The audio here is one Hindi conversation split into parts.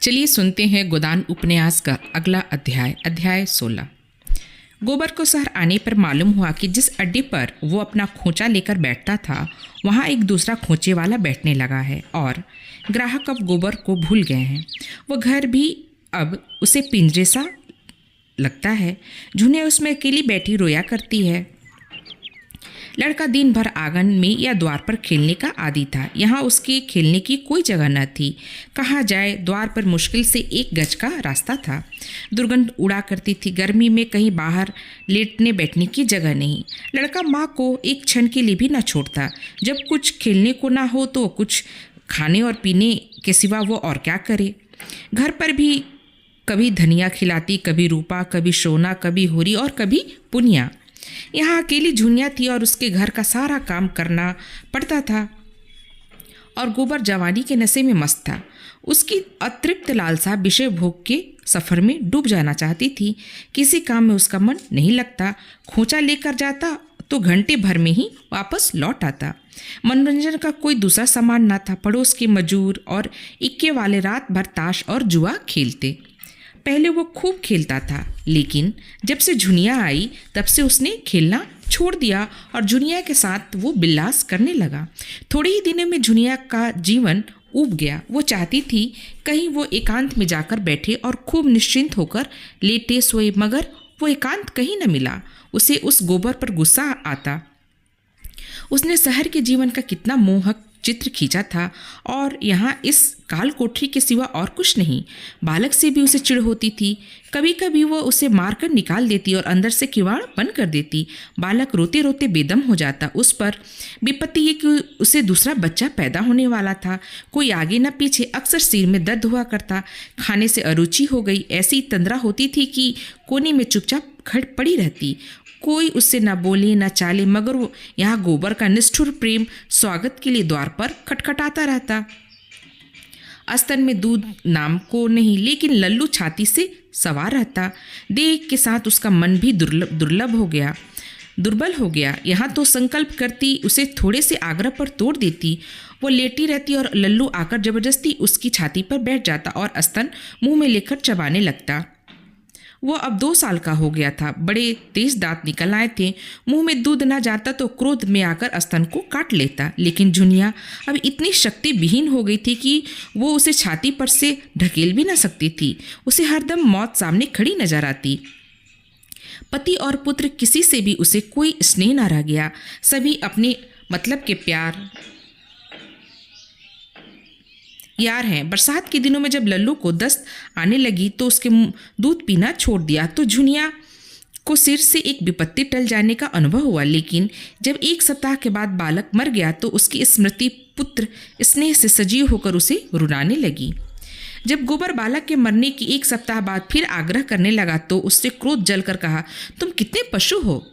चलिए सुनते हैं गोदान उपन्यास का अगला अध्याय, अध्याय 16। गोबर को शहर आने पर मालूम हुआ कि जिस अड्डे पर वो अपना खोंचा लेकर बैठता था वहाँ एक दूसरा खोंचे वाला बैठने लगा है और ग्राहक अब गोबर को भूल गए हैं। वो घर भी अब उसे पिंजरे सा लगता है। झुनिया उसमें अकेली बैठी रोया करती है। लड़का दिन भर आंगन में या द्वार पर खेलने का आदी था। यहाँ उसके खेलने की कोई जगह न थी। कहाँ जाए, द्वार पर मुश्किल से 1 गज का रास्ता था। दुर्गंध उड़ा करती थी। गर्मी में कहीं बाहर लेटने बैठने की जगह नहीं। लड़का माँ को एक क्षण के लिए भी न छोड़ता। जब कुछ खेलने को ना हो तो कुछ खाने और पीने के सिवा वो और क्या करे। घर पर भी कभी धनिया खिलाती, कभी रूपा, कभी सोना, कभी होरी और कभी पुनिया। यहाँ अकेली झुनिया थी और उसके घर का सारा काम करना पड़ता था और गोबर जवानी के नशे में मस्त था। उसकी अतृप्त लालसा विषय भोग के सफ़र में डूब जाना चाहती थी। किसी काम में उसका मन नहीं लगता। खोंचा लेकर जाता तो घंटे भर में ही वापस लौट आता। मनोरंजन का कोई दूसरा सामान ना था। पड़ोस के मजूर और इक्के वाले रात भर ताश और जुआ खेलते। पहले वो खूब खेलता था, लेकिन जब से झुनिया आई तब से उसने खेलना छोड़ दिया और झुनिया के साथ वो बिल्लास करने लगा। थोड़े ही दिनों में झुनिया का जीवन ऊब गया। वो चाहती थी कहीं वो एकांत में जाकर बैठे और खूब निश्चिंत होकर लेटे सोए, मगर वो एकांत कहीं न मिला। उसे उस गोबर पर गुस्सा आता। उसने शहर के जीवन का कितना मोहक चित्र खींचा था और यहाँ इस काल कोठरी के सिवा और कुछ नहीं। बालक से भी उसे चिढ़ होती थी। कभी कभी वो उसे मारकर निकाल देती और अंदर से किवाड़ बंद कर देती। बालक रोते रोते बेदम हो जाता। उस पर विपत्ति ये कि उसे दूसरा बच्चा पैदा होने वाला था। कोई आगे न पीछे, अक्सर सिर में दर्द हुआ करता। खाने से अरुचि हो गई। ऐसी तंद्रा होती थी कि कोने में चुपचाप खड़ पड़ी रहती। कोई उससे न बोले न चाले, मगर वो यहाँ गोबर का निष्ठुर प्रेम स्वागत के लिए द्वार पर खटखटाता रहता। अस्तन में दूध नाम को नहीं, लेकिन लल्लू छाती से सवार रहता। देह के साथ उसका मन भी दुर्बल हो गया। यहाँ तो संकल्प करती उसे थोड़े से आग्रह पर तोड़ देती। वो लेटी रहती और लल्लू आकर जबरदस्ती उसकी छाती पर बैठ जाता और अस्तन मुंह में लेकर चबाने लगता। वो अब 2 साल का हो गया था। बड़े तेज दांत निकल आए थे। मुंह में दूध ना जाता तो क्रोध में आकर अस्तन को काट लेता। लेकिन झुनिया अब इतनी शक्ति विहीन हो गई थी कि वो उसे छाती पर से ढकेल भी ना सकती थी। उसे हरदम मौत सामने खड़ी नजर आती। पति और पुत्र किसी से भी उसे कोई स्नेह न रह गया। सभी अपने मतलब के यार हैं। बरसात के दिनों में जब लल्लू को दस्त आने लगी तो उसके दूध पीना छोड़ दिया तो झुनिया को सिर से एक विपत्ति टल जाने का अनुभव हुआ। लेकिन जब 1 सप्ताह के बाद बालक मर गया तो उसकी स्मृति पुत्र स्नेह से सजीव होकर उसे रुलाने लगी। जब गोबर बालक के मरने की 1 सप्ताह बाद फिर आग्रह करने लगा तो उससे क्रोध जलकर कहा, तुम कितने पशु हो।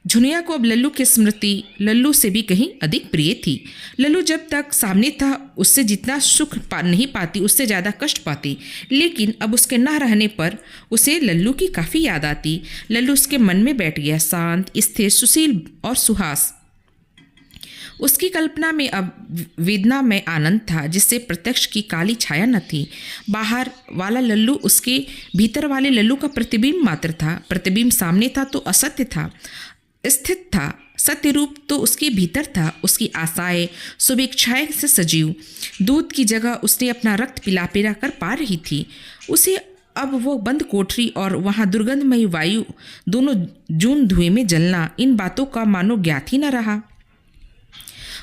झुनिया को अब लल्लू की स्मृति लल्लू से भी कहीं अधिक प्रिय थी। लल्लू जब तक सामने था उससे जितना सुख नहीं पाती उससे ज़्यादा कष्ट पाती। लेकिन अब उसके न रहने पर उसे लल्लू की काफ़ी याद आती। लल्लू उसके मन में बैठ गया, शांत, स्थिर, सुशील और सुहास। उसकी कल्पना में अब वेदना में आनंद था जिससे प्रत्यक्ष की काली छाया न थी। बाहर वाला लल्लू उसके भीतर वाले लल्लू का प्रतिबिंब मात्र था। प्रतिबिंब सामने था तो असत्य था, स्थित था। सत्य रूप तो उसके भीतर था। उसकी आशाएं शुभेच्छाएं से सजीव। दूध की जगह उसने अपना रक्त पिला पिला कर पा रही थी। उसे अब वो बंद कोठरी और वहाँ दुर्गंधमयी वायु, दोनों जून धुएं में जलना, इन बातों का मानो ज्ञात ही न रहा।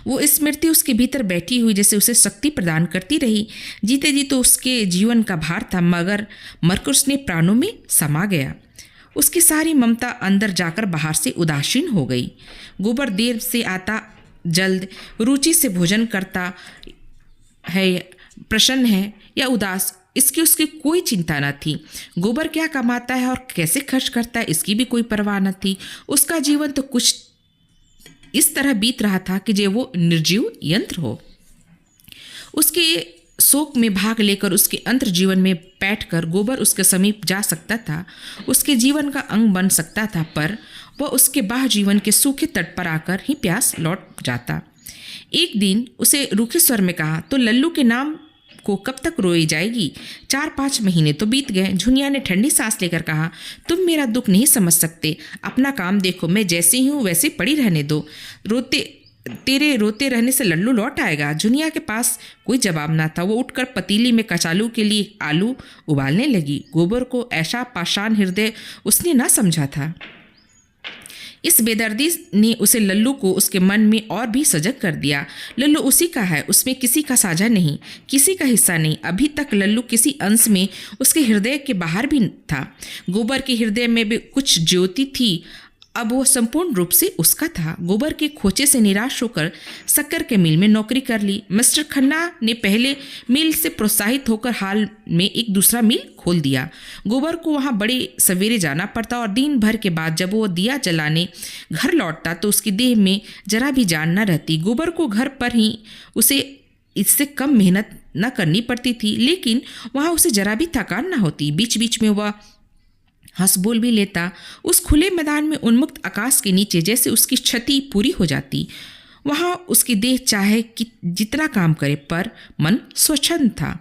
वो स्मृति उसके भीतर बैठी हुई जैसे उसे शक्ति प्रदान करती रही। जीते जी तो उसके जीवन का भार था, मगर मरकर उसने प्राणों में समा गया। उसकी सारी ममता अंदर जाकर बाहर से उदासीन हो गई। गोबर देर से आता, जल्द रुचि से भोजन करता है, प्रसन्न है या उदास, इसकी उसकी कोई चिंता न थी। गोबर क्या कमाता है और कैसे खर्च करता है इसकी भी कोई परवाह न थी। उसका जीवन तो कुछ इस तरह बीत रहा था कि जे वो निर्जीव यंत्र हो। उसके शोक में भाग लेकर उसके अंतर जीवन में बैठकर गोबर उसके समीप जा सकता था, उसके जीवन का अंग बन सकता था, पर वह उसके बाह्य जीवन के सूखे तट पर आकर ही प्यास लौट जाता। एक दिन उसे रूखे स्वर में कहा, तो लल्लू के नाम को कब तक रोई जाएगी? 4-5 महीने तो बीत गए। झुनिया ने ठंडी सांस लेकर कहा, तुम मेरा दुख नहीं समझ सकते। अपना काम देखो, मैं जैसी हूँ वैसे पड़ी रहने दो। तेरे रोते रहने से लल्लू लौट आएगा। झुनिया के पास कोई जवाब ना था। वो उठकर पतीली में कचालू के लिए आलू उबालने लगी। गोबर को ऐसा पाषाण हृदय उसने ना समझा था। इस बेदर्दी ने उसे लल्लू को उसके मन में और भी सजग कर दिया। लल्लू उसी का है, उसमें किसी का साझा नहीं, किसी का हिस्सा नहीं। अभी तक लल्लू किसी अंश में उसके हृदय के बाहर भी था। गोबर के हृदय में भी कुछ ज्योति थी, अब वो संपूर्ण रूप से उसका था। गोबर के खोचे से निराश होकर शक्कर के मिल में नौकरी कर ली। मिस्टर खन्ना ने पहले मिल से प्रोत्साहित होकर हाल में एक दूसरा मिल खोल दिया। गोबर को वहाँ बड़े सवेरे जाना पड़ता और दिन भर के बाद जब वो दिया जलाने घर लौटता तो उसकी देह में जरा भी जान न रहती। गोबर को घर पर ही उसे इससे कम मेहनत न करनी पड़ती थी, लेकिन वहाँ उसे जरा भी थकान न होती। बीच बीच में वह हंस बोल भी लेता। उस खुले मैदान में उन्मुक्त आकाश के नीचे जैसे उसकी क्षति पूरी हो जाती। वहाँ उसकी देह चाहे कि जितना काम करे, पर मन स्वच्छंद था।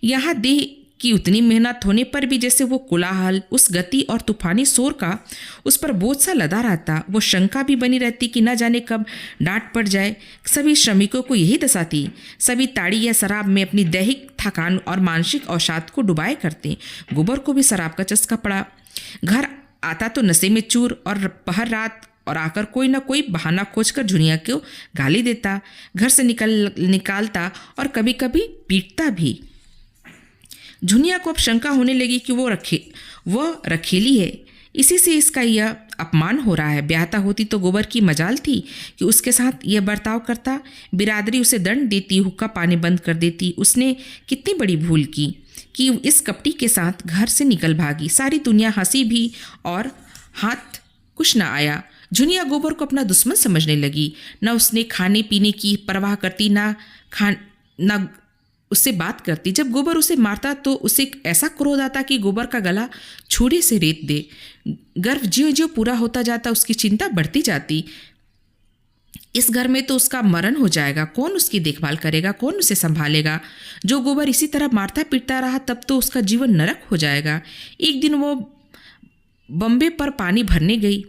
यहाँ देह की उतनी मेहनत होने पर भी जैसे वो कोलाहल, उस गति और तूफानी शोर का उस पर बोझ सा लदा रहता। वो शंका भी बनी रहती कि न जाने कब डांट पड़ जाए। सभी श्रमिकों को यही दशा थी। सभी ताड़ी या शराब में अपनी दैहिक थकान और मानसिक अवसाद को डुबाए करते। गोबर को भी शराब का चस्का पड़ा। घर आता तो नशे में चूर और पहर रात और आकर कोई ना कोई बहाना खोजकर झुनिया को गाली देता, घर से निकालता और कभी कभी पीटता भी। झुनिया को अब शंका होने लगी कि वो रखेली है, इसी से इसका यह अपमान हो रहा है। ब्याहता होती तो गोबर की मजाल थी कि उसके साथ यह बर्ताव करता। बिरादरी उसे दंड देती, हुक्का पानी बंद कर देती। उसने कितनी बड़ी भूल की कि इस कपटी के साथ घर से निकल भागी। सारी दुनिया हंसी भी और हाथ कुछ न आया। झुनिया गोबर को अपना दुश्मन समझने लगी। न उसने खाने पीने की परवाह करती, न उससे बात करती। जब गोबर उसे मारता तो उसे ऐसा क्रोध आता कि गोबर का गला छुरे से रेत दे। गर्व ज्यों ज्यों पूरा होता जाता उसकी चिंता बढ़ती जाती। इस घर में तो उसका मरण हो जाएगा, कौन उसकी देखभाल करेगा, कौन उसे संभालेगा? जो गोबर इसी तरह मारता पीटता रहा तब तो उसका जीवन नरक हो जाएगा। एक दिन वो बम्बे पर पानी भरने गई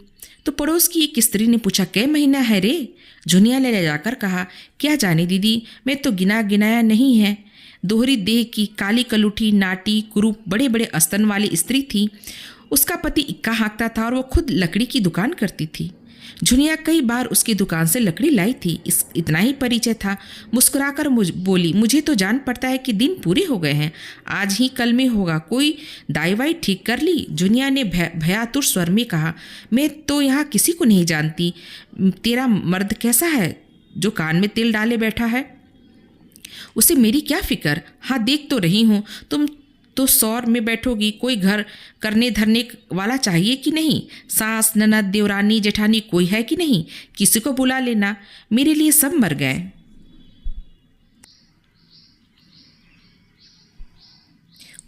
तो पड़ोस की एक स्त्री ने पूछा, कै महीना है रे? झुनिया ले जाकर कहा, क्या जाने दीदी, मैं तो गिनाया नहीं है। दोहरी देह की, काली कलूठी, नाटी, कुरूप, बड़े बड़े अस्तन वाली स्त्री थी। उसका पति इक्का हाँकता था और वो खुद लकड़ी की दुकान करती थी। झुनिया कई बार उसकी दुकान से लकड़ी लाई थी, इतना ही परिचय था। मुस्कुराकर बोली, मुझे तो जान पड़ता है कि दिन पूरे हो गए हैं, आज ही कल में होगा। कोई दाई ठीक कर ली? झुनिया ने भयातुर स्वर में कहा, मैं तो यहाँ किसी को नहीं जानती। तेरा मर्द कैसा है जो कान में तेल डाले बैठा है? उसे मेरी क्या फिक्र? हाँ, देख तो रही हूँ, तुम तो सौर में बैठोगी। कोई घर करने धरने वाला चाहिए कि नहीं? सास, ननद, देवरानी, जेठानी कोई है कि नहीं? किसी को बुला लेना, मेरे लिए सब मर गए।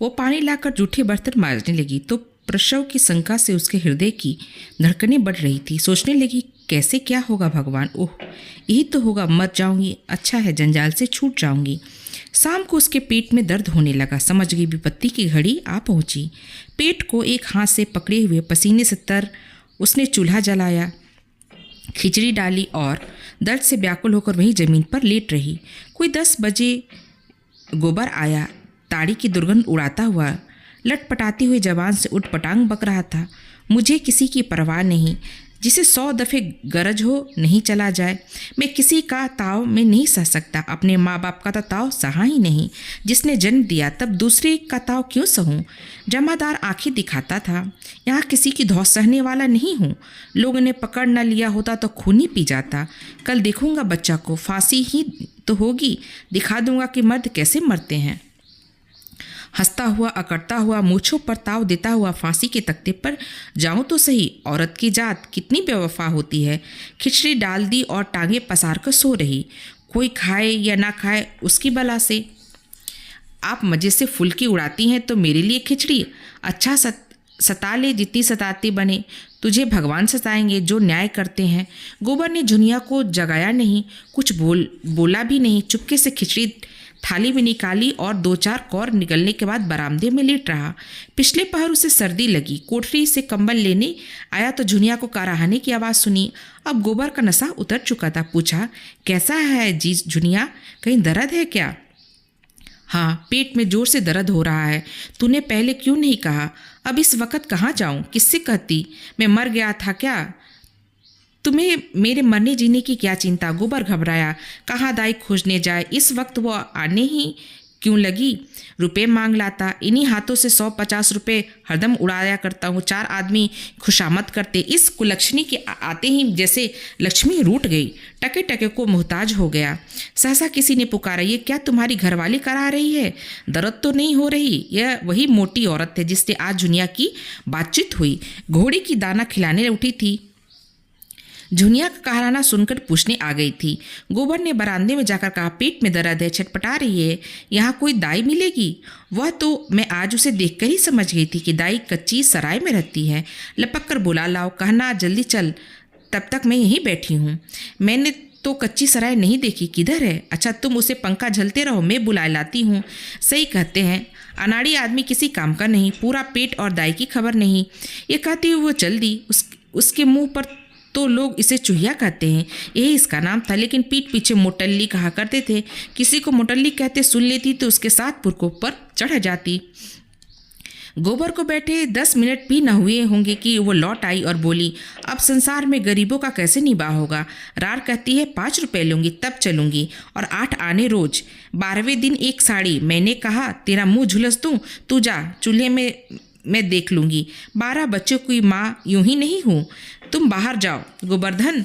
वो पानी लाकर जूठे बर्तन मांजने लगी तो प्रसव की शंका से उसके हृदय की धड़कनें बढ़ रही थी। सोचने लगी, कैसे क्या होगा भगवान? ओह, यही तो होगा, मर जाऊंगी। अच्छा है, जंजाल से छूट जाऊंगी। शाम को उसके पेट में दर्द होने लगा। समझ गई विपत्ति की घड़ी आ पहुंची। पेट को एक हाथ से पकड़े हुए पसीने से तर उसने चूल्हा जलाया, खिचड़ी डाली और दर्द से व्याकुल होकर वहीं जमीन पर लेट रही। कोई 10 बजे गोबर आया, ताड़ी की दुर्गंध उड़ाता हुआ, लटपटाती हुई जबान से उठपटांग बक रहा था। मुझे किसी की परवाह नहीं, जिसे 100 दफ़े गरज हो नहीं चला जाए। मैं किसी का ताव में नहीं सह सकता, अपने माँ बाप का तो ताव सहा ही नहीं। जिसने जन्म दिया तब दूसरे का ताव क्यों सहूँ? जमादार आंखें दिखाता था, यहाँ किसी की धौस सहने वाला नहीं हूँ। लोगों ने पकड़ न लिया होता तो खून ही पी जाता। कल देखूंगा बच्चा को, फांसी ही तो होगी, दिखा दूंगा कि मर्द कैसे मरते हैं। हंसता हुआ, अकड़ता हुआ, मूँछों पर ताव देता हुआ फांसी के तख्ते पर जाऊं तो सही। औरत की जात कितनी बेवफा होती है। खिचड़ी डाल दी और टांगे पसार कर सो रही। कोई खाए या ना खाए उसकी बला से। आप मज़े से फुल्की उड़ाती हैं तो मेरे लिए खिचड़ी। अच्छा सता ले, जितनी सताती बने। तुझे भगवान सताएंगे जो न्याय करते हैं। गोबर ने झुनिया को जगाया नहीं, कुछ बोला भी नहीं। चुपके से खिचड़ी थाली में निकाली और 2-4 कौर निकलने के बाद बरामदे में लेट रहा। पिछले पहर उसे सर्दी लगी, कोठरी से कंबल लेने आया तो झुनिया को कराहने की आवाज़ सुनी। अब गोबर का नशा उतर चुका था। पूछा, कैसा है जी झुनिया, कहीं दर्द है क्या? हाँ, पेट में जोर से दर्द हो रहा है। तूने पहले क्यों नहीं कहा? अब इस वक्त कहाँ जाऊँ, किससे कहती? मैं मर गया था क्या? तुम्हें मेरे मरने जीने की क्या चिंता? गोबर घबराया। कहाँ दाई खोजने जाए, इस वक्त वो आने ही क्यों लगी? रुपए मांग लाता, इन्हीं हाथों से 100-50 रुपये हरदम उड़ाया करता हूँ। 4 आदमी खुशामद करते, इस कुलक्षणी के आते ही जैसे लक्ष्मी रूठ गई, टके टके को मोहताज हो गया। सहसा किसी ने पुकारा, ये क्या तुम्हारी घरवाली करा रही है? दर्द तो नहीं हो रही? यह वही मोटी औरत है जिससे आज झुनिया की बातचीत हुई, घोड़ी की दाना खिलाने उठी थी। झुनिया का कहलाना सुनकर पूछने आ गई थी। गोबर ने बरामदे में जाकर कहा, पेट में दर्द है, छटपटा रही है, यहाँ कोई दाई मिलेगी? वह तो मैं आज उसे देखकर ही समझ गई थी कि दाई कच्ची सराय में रहती है। लपक कर बोला, लाओ कहना जल्दी चल, तब तक मैं यहीं बैठी हूँ। मैंने तो कच्ची सराय नहीं देखी, किधर है? अच्छा तुम उसे पंखा झलते रहो, मैं बुला लाती हूँ। सही कहते हैं, अनाड़ी आदमी किसी काम का नहीं, पूरा पेट और दाई की खबर नहीं। ये कहती हुई वो चल दी। उसके मुँह पर तो लोग इसे चूहिया कहते हैं, यही इसका नाम था, लेकिन पीठ पीछे मोटल्ली कहा करते थे। किसी को मोटल्ली कहते सुन लेती तो उसके साथ पुरकों पर चढ़ जाती। गोबर को बैठे 10 मिनट भी न हुए होंगे कि वो लौट आई और बोली, अब संसार में गरीबों का कैसे निभा होगा? रार कहती है 5 रुपये लूँगी तब चलूँगी, और 8 आने रोज। 12वें दिन एक साड़ी। मैंने कहा, तेरा मुँह झुलस दूँ, तू जा, चूल्हे में मैं देख लूँगी। 12 बच्चों की माँ यूं ही नहीं हूँ, तुम बाहर जाओ। गोवर्धन,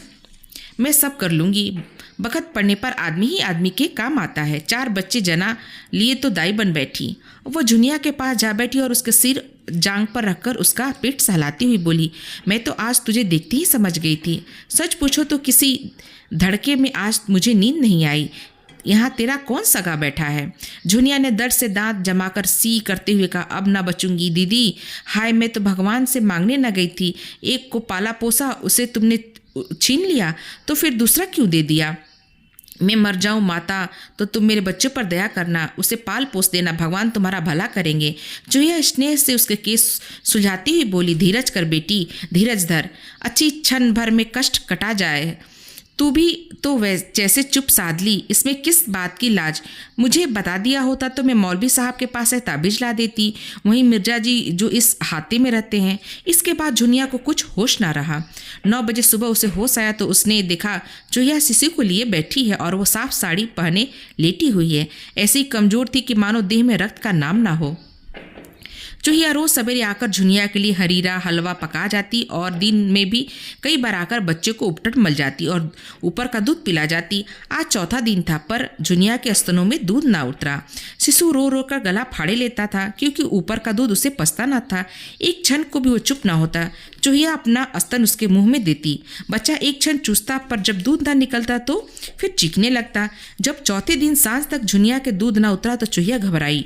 मैं सब कर लूँगी। बखत पड़ने पर आदमी ही आदमी के काम आता है। 4 बच्चे जना लिए तो दाई बन बैठी। वो झुनिया के पास जा बैठी और उसके सिर जांग पर रखकर उसका पेट सहलाती हुई बोली, मैं तो आज तुझे देखते ही समझ गई थी। सच पूछो तो किसी धड़के में आज मुझे नींद नहीं आई। यहाँ तेरा कौन सगा बैठा है? झुनिया ने दर्द से दांत जमाकर सी करते हुए कहा, अब ना बचूंगी दीदी। हाय, मैं तो भगवान से मांगने न गई थी। एक को पाला पोसा, उसे तुमने छीन लिया, तो फिर दूसरा क्यों दे दिया? मैं मर जाऊं माता तो तुम मेरे बच्चों पर दया करना, उसे पाल पोस देना, भगवान तुम्हारा भला करेंगे। चूहिया स्नेह से उसके केस सुलझाती हुई बोली, धीरज कर बेटी, धीरज धर, अच्छी क्षण भर में कष्ट कटा जाए। तू भी तो जैसे चुप साध ली, इसमें किस बात की लाज? मुझे बता दिया होता तो मैं मौलवी साहब के पास से ताबीज ला देती, वहीं मिर्जा जी जो इस हाते में रहते हैं। इसके बाद झुनिया को कुछ होश ना रहा। 9 बजे सुबह उसे होश आया तो उसने देखा चूहिया शिशु को लिए बैठी है और वो साफ साड़ी पहने लेटी हुई है। ऐसी कमजोर थी कि मानो देह में रक्त का नाम ना हो। चूहिया रोज सवेरे आकर झुनिया के लिए हरीरा हलवा पका जाती और दिन में भी कई बार आकर बच्चे को उपटन मल जाती और ऊपर का दूध पिला जाती। आज चौथा दिन था पर झुनिया के स्तनों में दूध ना उतरा। शिशु रो रो कर गला फाड़े लेता था क्योंकि ऊपर का दूध उसे पचता न था। एक क्षण को भी वो चुप ना होता। चूहिया अपना स्तन उसके मुंह में देती। बच्चा एक क्षण चूसता, पर जब दूध ना निकलता तो फिर चीखने लगता। जब चौथे दिन सांझ तक झुनिया के दूध ना उतरा तो चूहिया घबराई।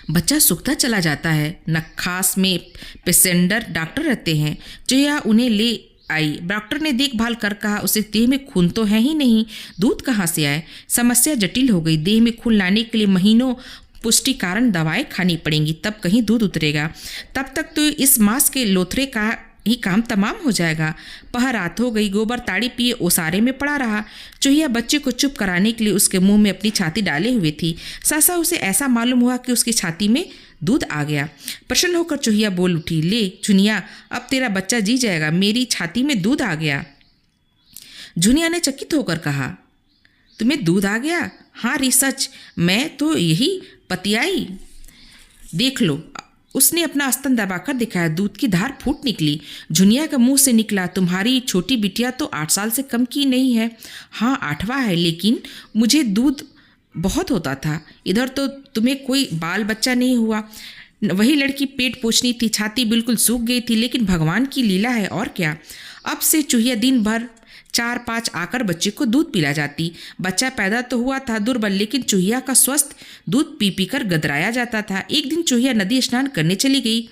बच्चा सूखता चला जाता है। नखास में पेसेंडर डॉक्टर रहते हैं। चूहिया उन्हें ले आई। डॉक्टर ने देखभाल कर कहा, उसे देह में खून तो है ही नहीं, दूध कहाँ से आए? समस्या जटिल हो गई। देह में खून लाने के लिए महीनों पुष्टिकारण दवाएं खानी पड़ेंगी, तब कहीं दूध उतरेगा। तब तक तो इस मांस के लोथरे का ही काम तमाम हो जाएगा। पहर रात हो गई। गोबर ताड़ी पिए ओसारे में पड़ा रहा। चूहिया बच्चे को चुप कराने के लिए उसके मुंह में अपनी छाती डाले हुए थी। सहसा उसे ऐसा मालूम हुआ कि उसकी छाती में दूध आ गया। प्रसन्न होकर चूहिया बोल उठी, ले झुनिया, अब तेरा बच्चा जी जाएगा, मेरी छाती में दूध आ गया। झुनिया ने चकित होकर कहा, तुम्हें दूध आ गया? हाँ री सच, मैं तो यही पतियाई, देख लो। उसने अपना स्तन दबाकर दिखाया। दूध की धार फूट निकली। झुनिया के मुंह से निकला, तुम्हारी छोटी बिटिया तो 8 साल से कम की नहीं है। हाँ 8वां है, लेकिन मुझे दूध बहुत होता था। इधर तो तुम्हें कोई बाल बच्चा नहीं हुआ। वही लड़की पेट पोछनी थी, छाती बिल्कुल सूख गई थी, लेकिन भगवान की लीला है और क्या। अब से चूहिया दिन भर 4-5 आकर बच्चे को दूध पिला जाती। बच्चा पैदा तो हुआ था दुर्बल, लेकिन चूहिया का स्वस्थ दूध पी पी कर गदराया जाता था। एक दिन चूहिया नदी स्नान करने चली गई।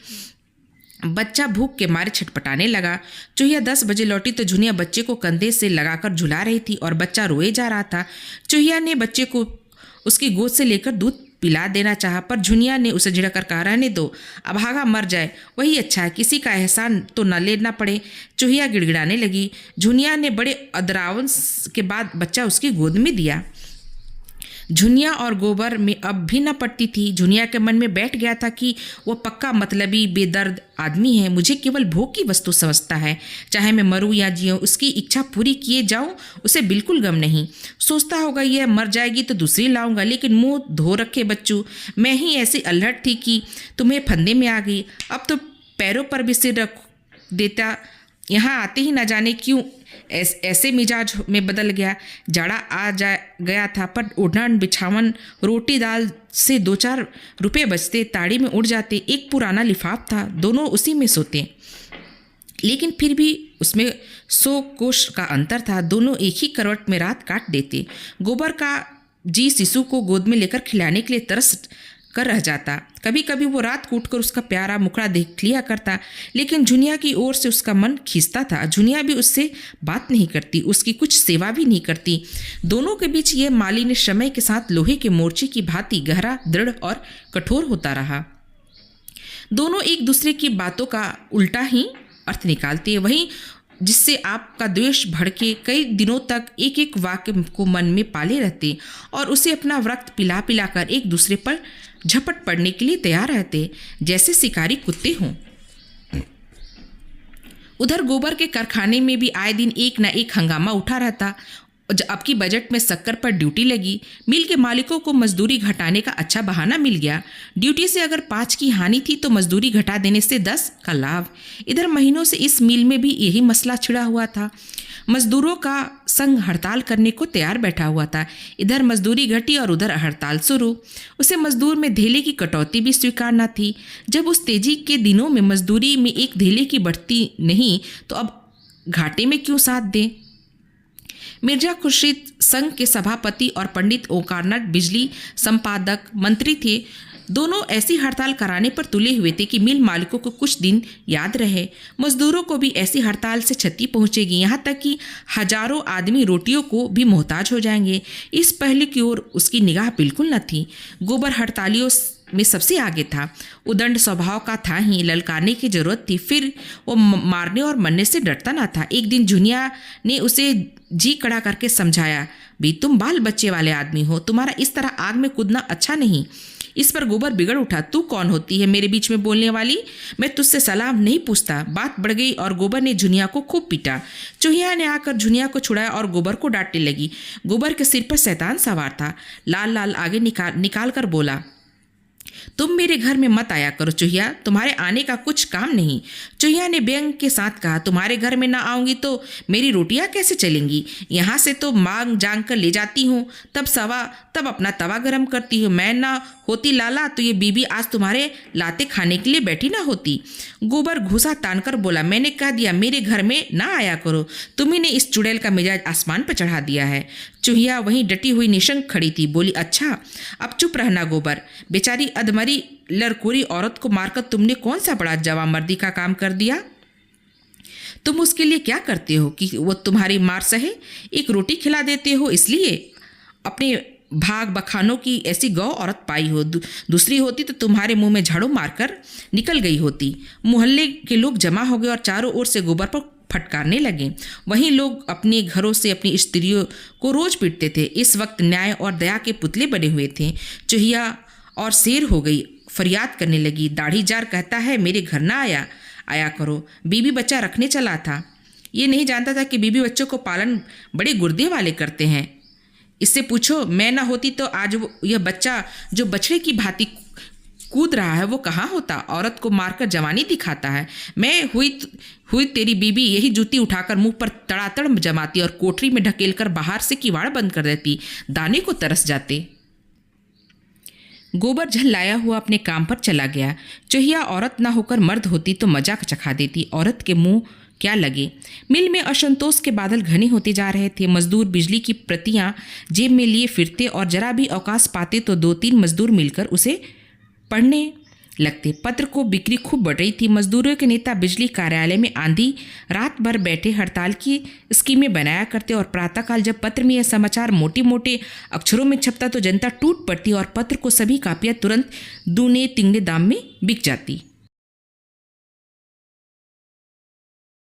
बच्चा भूख के मारे छटपटाने लगा। चूहिया 10 बजे लौटी तो झुनिया बच्चे को कंधे से लगाकर झुला रही थी और बच्चा रोए जा रहा था। चूहिया ने बच्चे को उसकी गोद से लेकर दूध पिला देना चाहा, पर झुनिया ने उसे झिड़क कर कहा, रहने दो, अभागा मर जाए वही अच्छा है, किसी का एहसान तो न लेना पड़े। चूहिया गिड़गिड़ाने लगी। झुनिया ने बड़े अदरावन के बाद बच्चा उसकी गोद में दिया। झुनिया और गोबर में अब भी न पड़ती थी। झुनिया के मन में बैठ गया था कि वह पक्का मतलबी बेदर्द आदमी है, मुझे केवल भोग की वस्तु समझता है, चाहे मैं मरूं या जीऊं, उसकी इच्छा पूरी किए जाऊं उसे बिल्कुल गम नहीं। सोचता होगा यह मर जाएगी तो दूसरी लाऊंगा, लेकिन मुंह धो रखे बच्चू, मैं ही ऐसी अल्हड़ थी कि तुम्हें फंदे में आ गई। अब तो पैरों पर भी सिर रख देता, यहाँ आते ही न जाने क्यों ऐसे मिजाज में बदल गया। जाड़ा आ जा गया था, पर ओढ़न बिछावन रोटी दाल से 2-4 रुपये बचते, ताड़ी में उड़ जाते। एक पुराना लिफाफ था, दोनों उसी में सोते, लेकिन फिर भी उसमें 100 कोस का अंतर था। दोनों एक ही करवट में रात काट देते। गोबर का जी शिशु को गोद में लेकर खिलाने के लिए तरस कर रह जाता। कभी कभी वो रात कूट कर उसका प्यारा मुखड़ा देख लिया करता, लेकिन झुनिया की ओर से उसका मन खींचता था। झुनिया भी उससे बात नहीं करती, उसकी कुछ सेवा भी नहीं करती। दोनों के बीच ये मालिन्य समय के साथ लोहे के मोर्चे की भांति गहरा, दृढ़ और कठोर होता रहा। दोनों एक दूसरे की बातों का उल्टा ही अर्थ निकालते, वहीं जिससे आपका द्वेष भड़के कई दिनों तक एक एक वाक्य को मन में पाले रहते और उसे अपना रक्त पिला पिला कर एक दूसरे पर झपट पड़ने के लिए तैयार रहते, जैसे शिकारी कुत्ते हों। उधर गोबर के कारखाने में भी आए दिन एक न एक हंगामा उठा रहता। अब की बजट में शक्कर पर ड्यूटी लगी। मिल के मालिकों को मजदूरी घटाने का अच्छा बहाना मिल गया। ड्यूटी से अगर 5 की हानि थी तो मजदूरी घटा देने से 10 का लाभ। इधर महीनों से इस मिल में भी यही मसला छिड़ा हुआ था। मजदूरों का संघ हड़ताल करने को तैयार बैठा हुआ था। इधर मजदूरी घटी और उधर हड़ताल शुरू। उसे मजदूर में धेले की कटौती भी स्वीकार न थी। जब उस तेजी के दिनों में मजदूरी में एक धेले की बढ़ती नहीं तो अब घाटे में क्यों साथ दें। मिर्जा खुर्शीद संघ के सभापति और पंडित ओंकारनाथ बिजली संपादक मंत्री थे। दोनों ऐसी हड़ताल कराने पर तुले हुए थे कि मिल मालिकों को कुछ दिन याद रहे। मजदूरों को भी ऐसी हड़ताल से क्षति पहुंचेगी, यहाँ तक कि हजारों आदमी रोटियों को भी मोहताज हो जाएंगे। इस पहलू की ओर उसकी निगाह बिल्कुल न थी। गोबर हड़तालियों में सबसे आगे था। उदंड स्वभाव का था ही, ललकारने की जरूरत थी, फिर वो मारने और मरने से डरता ना था। एक दिन झुनिया ने उसे जी कड़ा करके समझाया, भी तुम बाल बच्चे वाले आदमी हो, तुम्हारा इस तरह आग में कूदना अच्छा नहीं। इस पर गोबर बिगड़ उठा, तू कौन होती है मेरे बीच में बोलने वाली, मैं तुझसे सलाम नहीं पूछता। बात बढ़ गई और गोबर ने झुनिया को खूब पीटा। चूहिया ने आकर झुनिया को छुड़ाया और गोबर को डांटने लगी। गोबर के सिर पर शैतान सवार था। लाल लाल आगे निकाल कर बोला, तुम मेरे घर में मत आया करो चूहिया, तुम्हारे आने का कुछ काम नहीं। चूहिया ने व्यंग के साथ कहा, तुम्हारे घर में ना आऊंगी तो मेरी रोटियां कैसे चलेंगी। यहाँ से तो मांग जांग कर ले जाती हूँ, तब अपना तवा गरम करती हूँ। मैं ना होती लाला तो ये बीबी आज तुम्हारे लाते खाने के लिए बैठी ना होती। गोबर घूसा तान कर बोला, मैंने कह दिया मेरे घर में ना आया करो, तुम्ही ने इस चुड़ैल का मिजाज आसमान पर चढ़ा दिया है। चूहिया वहीं डटी हुई निशंक खड़ी थी। बोली, अच्छा अब चुप रहना गोबर, बेचारी अधमरी लड़कोरी औरत को मारकर तुमने कौन सा बड़ा जवामर्दी का काम कर दिया। तुम उसके लिए क्या करते हो कि वो तुम्हारी मार सहे। एक रोटी खिला देते हो इसलिए। अपने भाग बखानों की ऐसी गौ औरत पाई हो, दूसरी होती तो तुम्हारे मुंह में झाड़ू मारकर निकल गई होती। मोहल्ले के लोग जमा हो गए और चारों ओर से गोबर पर फटकारने लगे। वहीं लोग अपने घरों से अपनी स्त्रियों को रोज पीटते थे। इस वक्त न्याय और दया के पुतले बने हुए थे। चूहिया और शेर हो गई, फरियाद करने लगी। दाढ़ी जार कहता है मेरे घर ना आया करो, बीबी बच्चा रखने चला था। ये नहीं जानता था कि बीबी बच्चों को पालन बड़े गुर्दे वाले करते हैं। इससे पूछो, मैं ना होती तो आज यह बच्चा जो बछड़े की भांति कूद रहा है वो कहाँ होता। औरत को मारकर जवानी दिखाता है। मैं हुई तेरी बीबी यही जूती उठाकर मुंह पर तड़ातड़ जमाती और कोठरी में ढकेलकर बाहर से किवाड़ बंद कर देती। दाने को तरस जाते। गोबर झल्लाया हुआ अपने काम पर चला गया। चूहिया औरत ना होकर मर्द होती तो मजाक चखा देती। औरत के मुंह क्या लगे। मिल में असंतोष के बादल घने होते जा रहे थे। मजदूर बिजली की प्रतियां जेब में लिए फिरते और जरा भी अवकाश पाते तो 2-3 मजदूर मिलकर उसे पढ़ने लगते पत्र को बिक्री खूब बढ़ रही थी। मजदूरों के नेता बिजली कार्यालय में आंधी रात भर बैठे हड़ताल की स्कीमें बनाया करते और प्रातःकाल जब पत्र में यह समाचार मोटे मोटे अक्षरों में छपता तो जनता टूट पड़ती और पत्र को सभी कापियाँ तुरंत दूने तिगने दाम में बिक जाती।